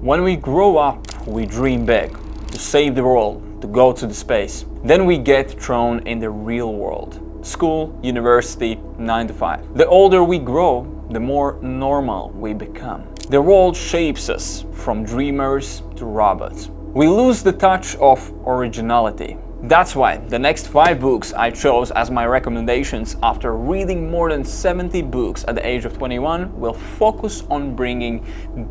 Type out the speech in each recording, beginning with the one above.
When we grow up, we dream big, to save the world, to go to the space. Then we get thrown in the real world. School, university, 9 to 5. The older we grow, the more normal we become. The world shapes us from dreamers to robots. We lose the touch of originality. That's why the next 5 books I chose as my recommendations after reading more than 70 books at the age of 21 will focus on bringing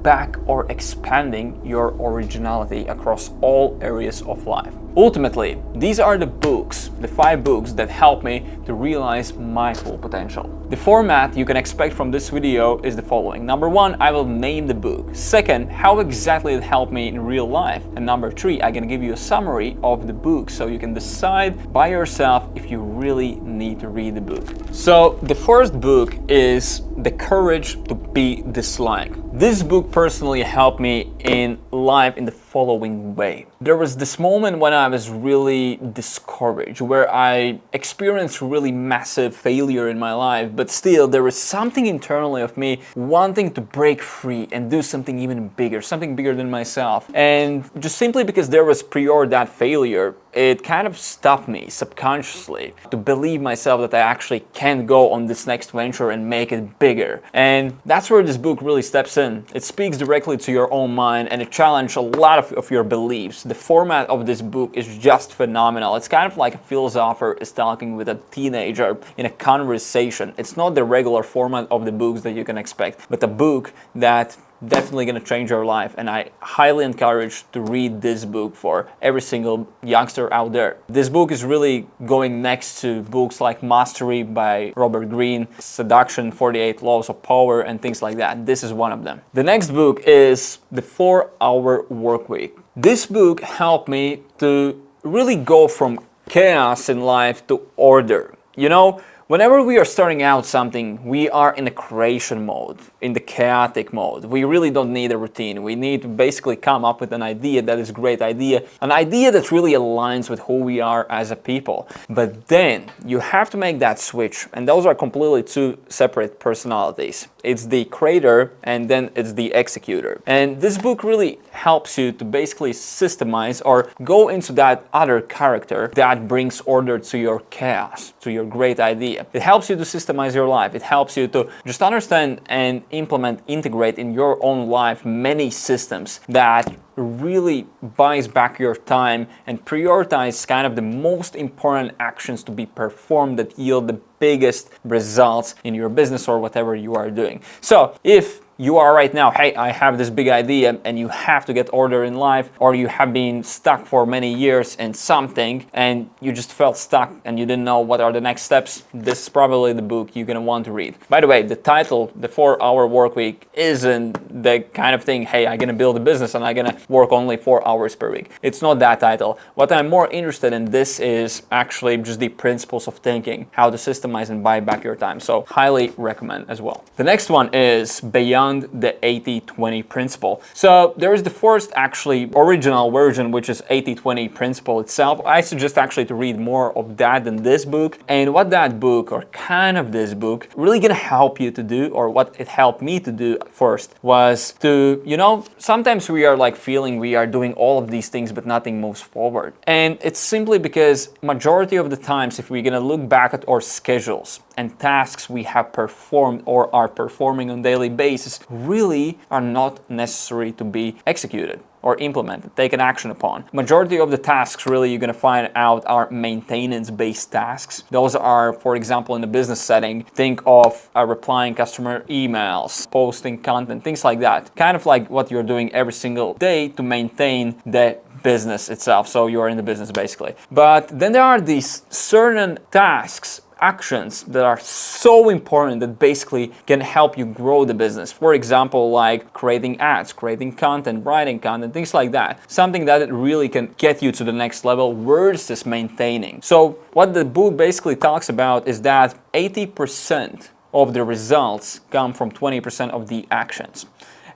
back or expanding your originality across all areas of life. Ultimately, these are the 5 books that help me to realize my full potential. The format you can expect from this video is the following. Number 1, I will name the book. Second, how exactly it helped me in real life. And number 3, I'm gonna give you a summary of the book so you can decide by yourself if you really need to read the book. So the first book is The Courage to Be Disliked. This book personally helped me in life in the following way. There was this moment when I was really discouraged, where I experienced really massive failure in my life, but still there was something internally of me wanting to break free and do something even bigger, something bigger than myself. And just simply because there was prior that failure, it kind of stopped me subconsciously to believe myself that I actually can go on this next venture and make it bigger. And that's where this book really steps in. It speaks directly to your own mind and it challenges a lot of your beliefs. The format of this book is just phenomenal. It's kind of like a philosopher is talking with a teenager in a conversation. It's not the regular format of the books that you can expect, but a book that definitely going to change your life, and I highly encourage to read this book for every single youngster out there. This book is really going next to books like Mastery by Robert Greene, Seduction, 48 Laws of Power, and things like that. This is one of them. The next book is The 4-Hour Workweek. This book helped me to really go from chaos in life to order. You know, whenever we are starting out something, we are in the creation mode, in the chaotic mode. We really don't need a routine. We need to basically come up with an idea that is a great idea, an idea that really aligns with who we are as a people. But then you have to make that switch, and those are completely 2 separate personalities. It's the creator and then it's the executor. And this book really helps you to basically systemize or go into that other character that brings order to your chaos, to your great idea. It helps you to systemize your life. It helps you to just understand and implement, integrate in your own life many systems that really buys back your time and prioritize kind of the most important actions to be performed that yield the biggest results in your business or whatever you are doing. So if you are right now, hey, I have this big idea and you have to get order in life, or you have been stuck for many years in something and you just felt stuck and you didn't know what are the next steps, this is probably the book you're gonna want to read. By the way, the title, The 4-Hour Workweek, isn't the kind of thing, hey, I'm gonna build a business and I'm gonna work only 4 hours per week. It's not that title. What I'm more interested in this is actually just the principles of thinking, how to systemize and buy back your time. So highly recommend as well. The next one is Beyond the 80-20 principle. So there is the first actually original version, which is 80-20 principle itself. I suggest actually to read more of that than this book. And what that book, or kind of this book, really gonna help you to do, or what it helped me to do first, was to, you know, sometimes we are like feeling we are doing all of these things but nothing moves forward. And it's simply because majority of the times, if we're gonna look back at our schedules and tasks we have performed or are performing on a daily basis, really are not necessary to be executed or implemented, taken action upon. Majority of the tasks really you're gonna find out are maintenance-based tasks. Those are, for example, in the business setting, think of replying customer emails, posting content, things like that. Kind of like what you're doing every single day to maintain the business itself. So you're in the business basically. But then there are these certain tasks, actions that are so important that basically can help you grow the business. For example, like creating ads, creating content, writing content, things like that. Something that really can get you to the next level versus maintaining. So what the book basically talks about is that 80% of the results come from 20% of the actions.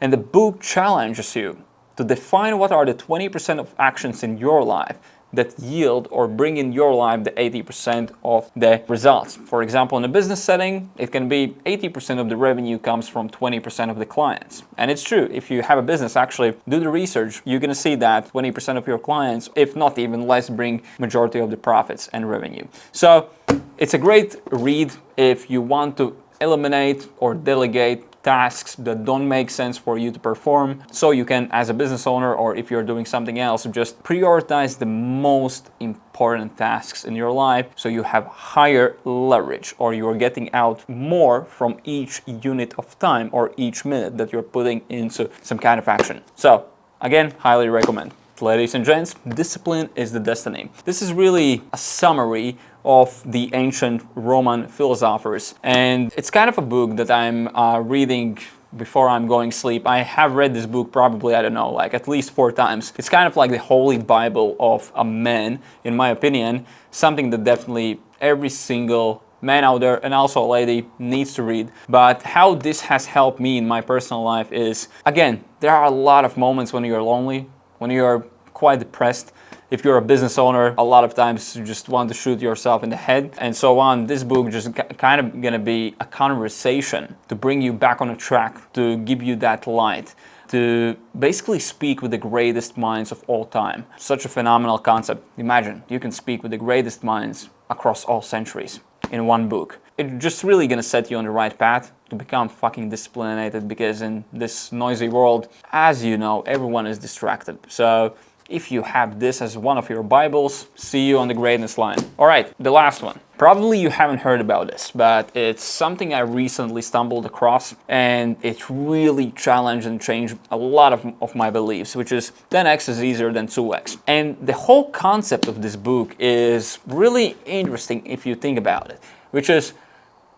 And the book challenges you to define what are the 20% of actions in your life that yield or bring in your life the 80% of the results. For example, in a business setting, it can be 80% of the revenue comes from 20% of the clients. And it's true, if you have a business, actually do the research, you're gonna see that 20% of your clients, if not even less, bring majority of the profits and revenue. So it's a great read if you want to eliminate or delegate tasks that don't make sense for you to perform, so you can, as a business owner, or if you're doing something else, just prioritize the most important tasks in your life so you have higher leverage, or you're getting out more from each unit of time or each minute that you're putting into some kind of action. So again, highly recommend. Ladies and gents, discipline is the destiny. This is really a summary of the ancient Roman philosophers, and it's kind of a book that I'm reading before I'm going to sleep. I have read this book probably, I don't know, like at least 4 times. It's kind of like the holy Bible of a man, in my opinion, something that definitely every single man out there, and also a lady, needs to read. But how this has helped me in my personal life is, again, there are a lot of moments when you're lonely, when you're quite depressed. If you're a business owner, a lot of times you just want to shoot yourself in the head and so on. This book just kind of gonna be a conversation to bring you back on a track, to give you that light, to basically speak with the greatest minds of all time. Such a phenomenal concept. Imagine, you can speak with the greatest minds across all centuries in one book. It's just really gonna set you on the right path to become fucking disciplined, because in this noisy world, as you know, everyone is distracted. So if you have this as one of your Bibles, see you on the greatness line. All right, the last one. Probably you haven't heard about this, but it's something I recently stumbled across, and it really challenged and changed a lot of my beliefs, which is 10x is easier than 2x. And the whole concept of this book is really interesting if you think about it, which is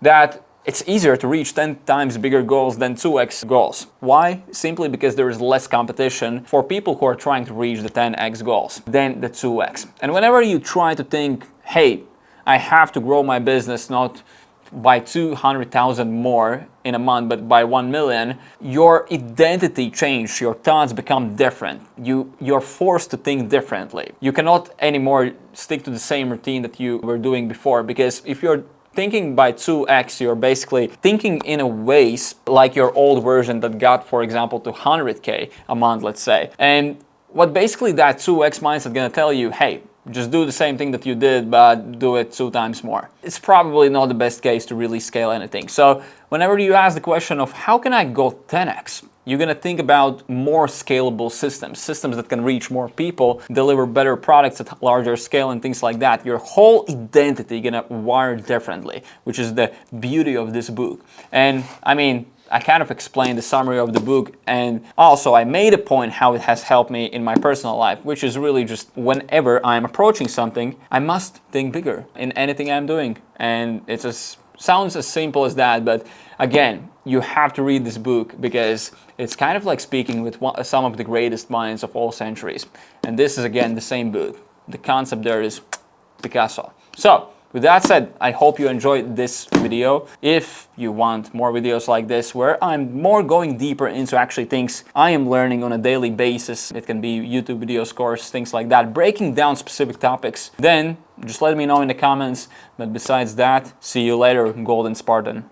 that it's easier to reach 10 times bigger goals than 2x goals. Why? Simply because there is less competition for people who are trying to reach the 10x goals than the 2x. And whenever you try to think, hey, I have to grow my business not by 200,000 more in a month, but by 1 million, your identity changes, your thoughts become different. You're forced to think differently. You cannot anymore stick to the same routine that you were doing before, because if you're thinking by 2x, you're basically thinking in a ways like your old version that got, for example, to 100K a month, let's say. And what basically that 2x mindset gonna tell you, hey, just do the same thing that you did, but do it 2 times more. It's probably not the best case to really scale anything. So whenever you ask the question of how can I go 10x, you're gonna think about more scalable systems that can reach more people, deliver better products at larger scale and things like that. Your whole identity gonna wire differently, which is the beauty of this book. And I mean, I kind of explained the summary of the book, and also I made a point how it has helped me in my personal life, which is really just whenever I'm approaching something, I must think bigger in anything I'm doing. And it just sounds as simple as that, but again, you have to read this book because it's kind of like speaking with some of the greatest minds of all centuries. And this is again the same book. The concept there is Picasso. So with that said, I hope you enjoyed this video. If you want more videos like this, where I'm more going deeper into actually things I am learning on a daily basis, it can be YouTube videos, course, things like that, breaking down specific topics, then just let me know in the comments. But besides that, see you later, Golden Spartan.